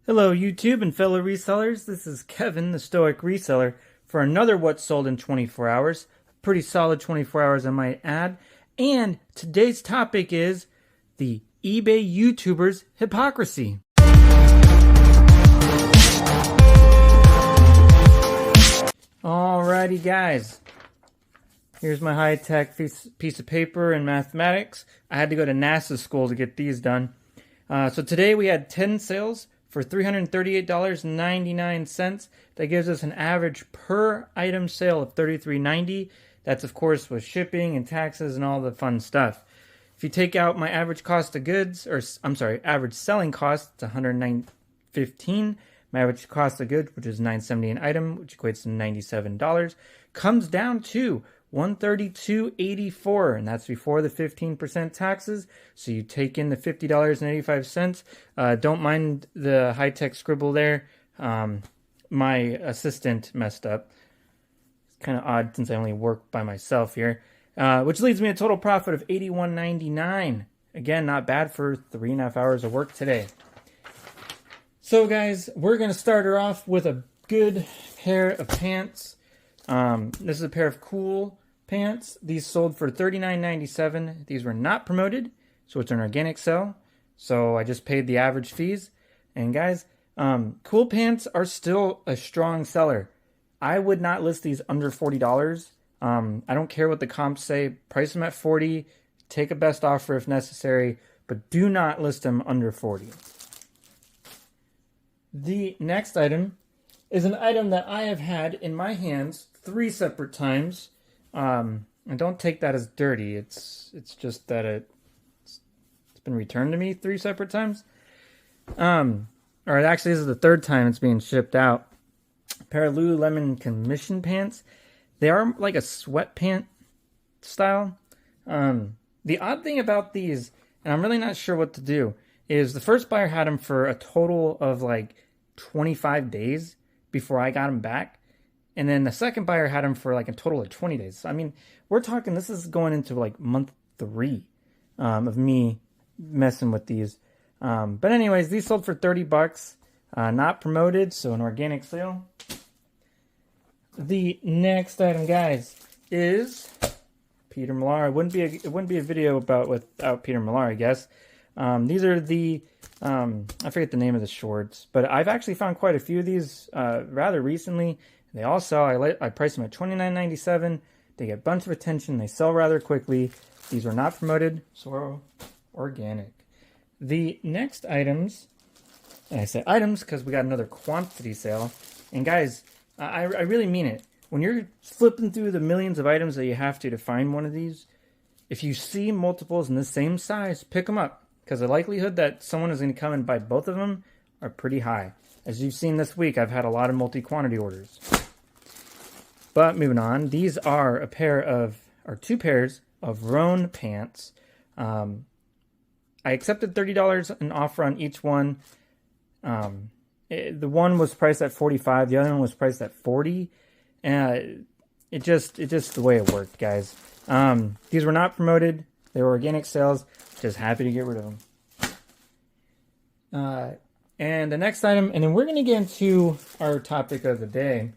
Hello YouTube and fellow resellers, this is Kevin, the Stoic Reseller, for another What Sold in 24 Hours. Pretty solid 24 hours I might add. And today's topic is the eBay YouTubers' hypocrisy. Alrighty guys, here's my high-tech piece of paper and mathematics. I had to go to NASA school to get these done. So today we had 10 sales for $338.99. That gives us an average per item sale of $33.90. That's of course with shipping and taxes and all the fun stuff. If you take out my average cost of goods, or I'm sorry, average selling cost, it's $109.15. My average cost of goods, which is $9.70 an item, which equates to $97, comes down to $132.84, and that's before the 15% taxes. So you take in the $50.85. Don't mind the high-tech scribble there. My assistant messed up. It's kind of odd since I only work by myself here. Which leads me to a total profit of $81.99. Again, not bad for 3.5 hours of work today. So guys, we're going to start her off with a good pair of pants. This is a pair of cool pants. These sold for $39.97. These were not promoted, so it's an organic sale. So I just paid the average fees. And guys, cool pants are still a strong seller. I would not list these under $40. I don't care what the comps say. Price them at $40. Take a best offer if necessary, but do not list them under $40. The next item is an item that I have had in my hands 3 separate times. And don't take that as dirty. It's just that it's been returned to me 3 separate times. Or actually this is the 3rd time it's being shipped out. A pair of Lululemon commission pants. They are like a sweatpant style. The odd thing about these, and I'm really not sure what to do, is the first buyer had them for a total of like 25 days before I got them back. And then the second buyer had them for like a total of 20 days. So, I mean, we're talking, this is going into like month 3 of me messing with these. But anyways, these sold for $30, not promoted, so an organic sale. The next item, guys, is Peter Millar. It wouldn't be a video without Peter Millar, I guess. These are the I forget the name of the shorts, but I've actually found quite a few of these rather recently. They all sell. I priced them at $29.97. They get a bunch of attention. They sell rather quickly. These were not promoted, so organic. The next items, and I say items because we got another quantity sale. And guys, I really mean it. When you're flipping through the millions of items that you have to find one of these, if you see multiples in the same size, pick them up. Because the likelihood that someone is going to come and buy both of them are pretty high. As you've seen this week, I've had a lot of multi-quantity orders. But moving on, these are 2 pairs of Roan pants. I accepted $30 an offer on each one. The one was priced at $45, the other one was priced at $40. And it just the way it worked, guys. These were not promoted. They were organic sales. Just happy to get rid of them. And the next item, and then we're going to get into our topic of the day.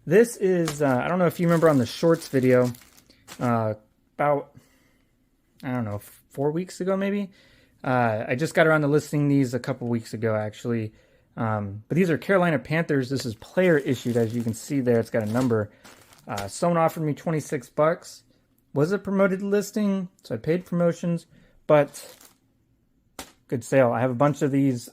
This is, I don't know if you remember on the shorts video, about, 4 weeks ago maybe. I just got around to listing these a couple weeks ago actually. But these are Carolina Panthers. This is player issued, as you can see there. It's got a number. Someone offered me $26. Was a promoted listing, so I paid promotions, but good sale. I have a bunch of these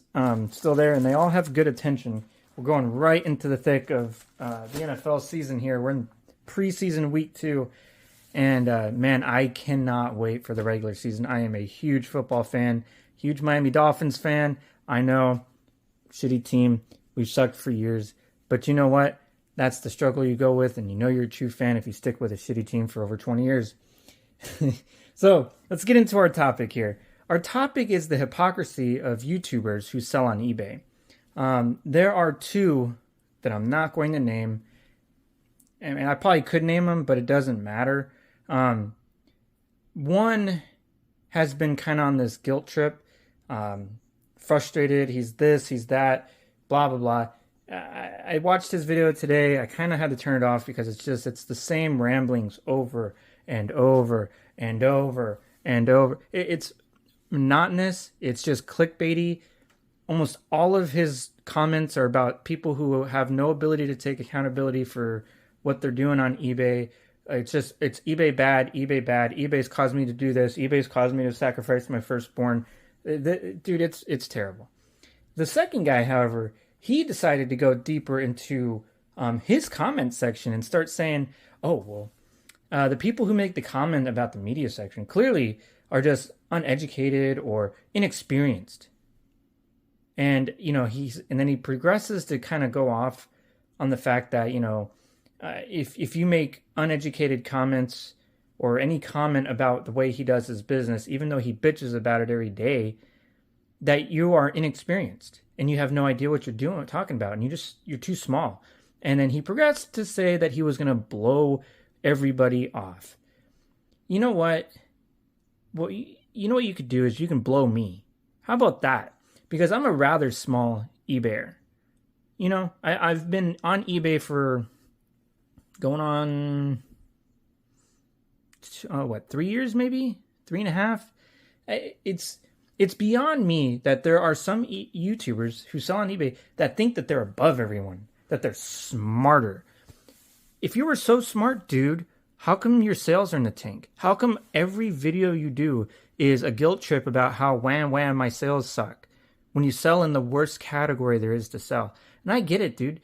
still there, and they all have good attention. We're going right into the thick of the NFL season here. We're in preseason week 2, and man, I cannot wait for the regular season. I am a huge football fan, huge Miami Dolphins fan. I know, shitty team. We've sucked for years, but you know what? That's the struggle you go with, and you know you're a true fan if you stick with a shitty team for over 20 years. So, let's get into our topic here. Our topic is the hypocrisy of YouTubers who sell on eBay. There are 2 that I'm not going to name, and I probably could name them, but it doesn't matter. One has been kind of on this guilt trip frustrated. He's this, he's that, blah, blah, blah. I watched his video today. I kind of had to turn it off because it's the same ramblings over and over and over and over. It's monotonous. It's just clickbaity. Almost all of his comments are about people who have no ability to take accountability for what they're doing on eBay. It's eBay bad, eBay bad. eBay's caused me to do this. eBay's caused me to sacrifice my firstborn. Dude, it's terrible. The second guy, however, he decided to go deeper into his comment section and start saying, oh, well, the people who make the comment about the media section clearly are just uneducated or inexperienced. And, and then he progresses to kind of go off on the fact that, if you make uneducated comments or any comment about the way he does his business, even though he bitches about it every day, that you are inexperienced and you have no idea what you're talking about, and you're too small. And then he progressed to say that he was going to blow everybody off. You know what? Well, you know what you could do is you can blow me. How about that? Because I'm a rather small eBayer. I've been on eBay for going on, 3 years maybe? 3.5? It's beyond me that there are some YouTubers who sell on eBay that think that they're above everyone, that they're smarter. If you were so smart, dude, how come your sales are in the tank? How come every video you do is a guilt trip about how wham, my sales suck when you sell in the worst category there is to sell? And I get it, dude.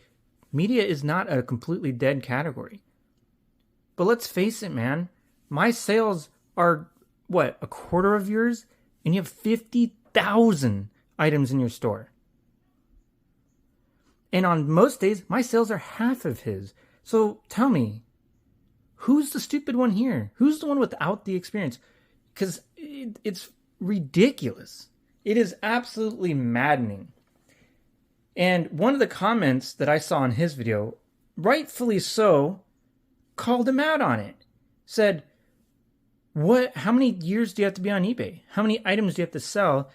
Media is not a completely dead category. But let's face it, man. My sales are, a quarter of yours? And you have 50,000 items in your store. And on most days, my sales are half of his. So tell me, who's the stupid one here? Who's the one without the experience? Because it's ridiculous. It is absolutely maddening. And one of the comments that I saw in his video, rightfully so, called him out on it. Said, how many years do you have to be on eBay? How many items do you have to sell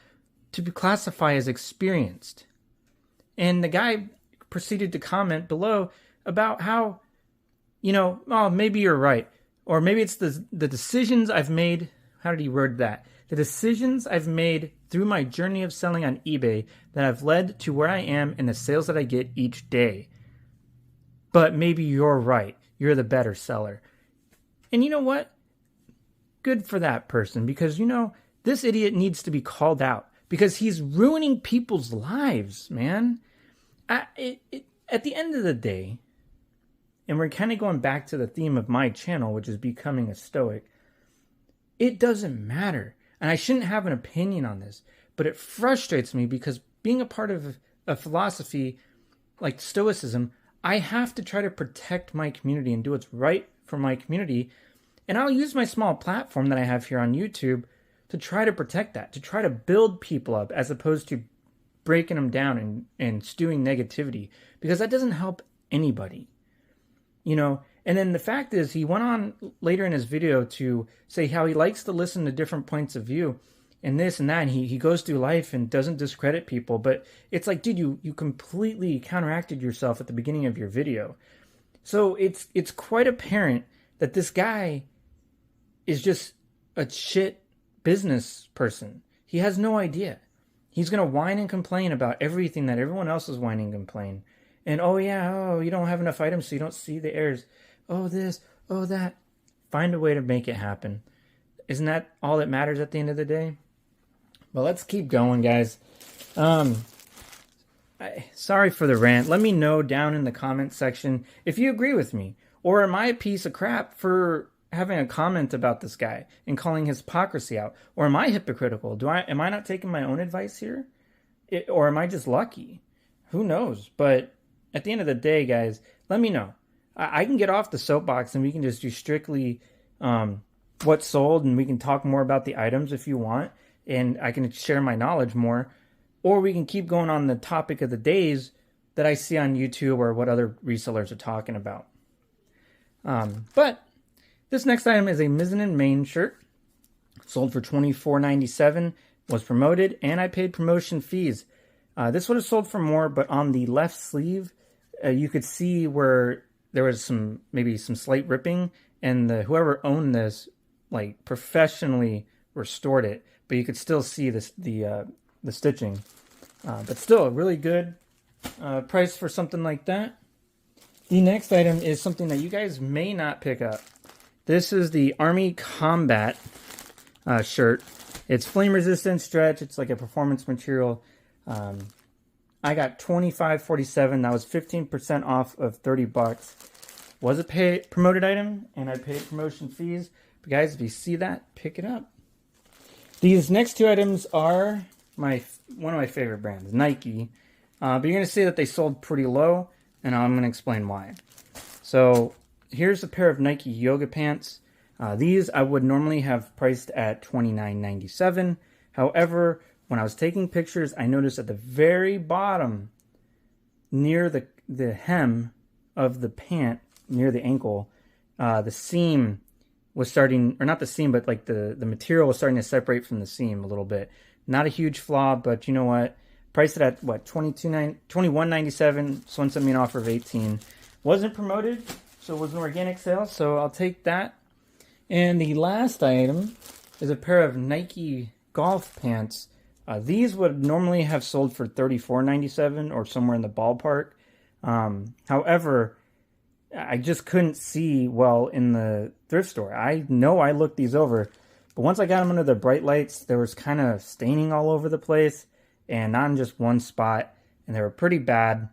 to classify as experienced? And the guy proceeded to comment below about how, maybe you're right. Or maybe it's the decisions I've made. How did he word that? The decisions I've made through my journey of selling on eBay that have led to where I am and the sales that I get each day. But maybe you're right. You're the better seller. And you know what? Good for that person, because, this idiot needs to be called out because he's ruining people's lives, man. At the end of the day, and we're kind of going back to the theme of my channel, which is becoming a stoic, it doesn't matter. And I shouldn't have an opinion on this, but it frustrates me because being a part of a philosophy like Stoicism, I have to try to protect my community and do what's right for my community. And I'll use my small platform that I have here on YouTube to try to protect that, to try to build people up as opposed to breaking them down and stewing negativity, because that doesn't help anybody. And then the fact is, he went on later in his video to say how he likes to listen to different points of view and this and that. And he goes through life and doesn't discredit people. But it's like, dude, you completely counteracted yourself at the beginning of your video. So it's quite apparent that this guy is just a shit business person. He has no idea. He's going to whine and complain about everything that everyone else is whining and complain. And, you don't have enough items so you don't see the errors. Oh, this, oh, that. Find a way to make it happen. Isn't that all that matters at the end of the day? Well, let's keep going, guys. Sorry for the rant. Let me know down in the comment section if you agree with me. Or am I a piece of crap for having a comment about this guy and calling his hypocrisy out? Or am I hypocritical? Am I not taking my own advice here? Or am I just lucky? Who knows? But at the end of the day, guys, let me know. I can get off the soapbox and we can just do strictly what's sold, and we can talk more about the items if you want, and I can share my knowledge more. Or we can keep going on the topic of the days that I see on YouTube or what other resellers are talking about. But this next item is a Mizzen & Main shirt. Sold for $24.97. was promoted, and I paid promotion fees. This would have sold for more, but on the left sleeve, you could see where there was maybe some slight ripping, and whoever owned this like professionally restored it, but you could still see the stitching. But still a really good price for something like that. The next item is something that you guys may not pick up. This is the Army Combat shirt. It's flame resistant stretch. It's like a performance material. I got $25.47. That was 15% off of 30 bucks. Was a promoted item, and I paid promotion fees. But guys, if you see that, pick it up. These next two items are one of my favorite brands, Nike. But you're going to see that they sold pretty low, and I'm going to explain why. So here's a pair of Nike yoga pants. These I would normally have priced at $29.97. However, when I was taking pictures, I noticed at the very bottom, near the hem of the pant, near the ankle, the seam was starting, or not the seam, but like the material was starting to separate from the seam a little bit. Not a huge flaw, but you know what? Priced it at what, $21.97. Someone sent me an offer of $18. Wasn't promoted, so it was an organic sale, so I'll take that. And the last item is a pair of Nike golf pants. These would normally have sold for $34.97 or somewhere in the ballpark. However, I just couldn't see well in the thrift store. I know I looked these over, but once I got them under the bright lights, there was kind of staining all over the place and not in just one spot, and they were pretty bad.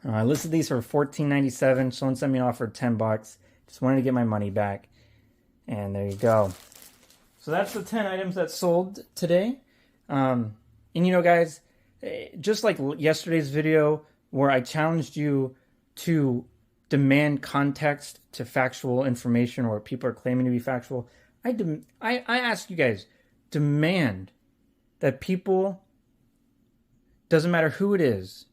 I listed these for $14.97. Someone sent me an offer of 10 bucks. Just wanted to get my money back. And there you go. So that's the 10 items that sold today. And you know, guys, just like yesterday's video where I challenged you to demand context to factual information or people are claiming to be factual, I ask you guys, demand that people, doesn't matter who it is,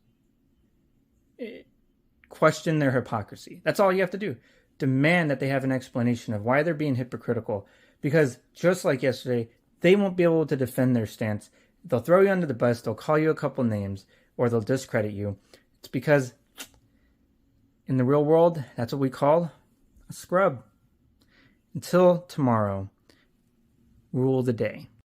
question their hypocrisy. That's all you have to do. Demand that they have an explanation of why they're being hypocritical. Because just like yesterday, they won't be able to defend their stance. They'll throw you under the bus, they'll call you a couple names, or they'll discredit you. It's because in the real world, that's what we call a scrub. Until tomorrow, rule the day.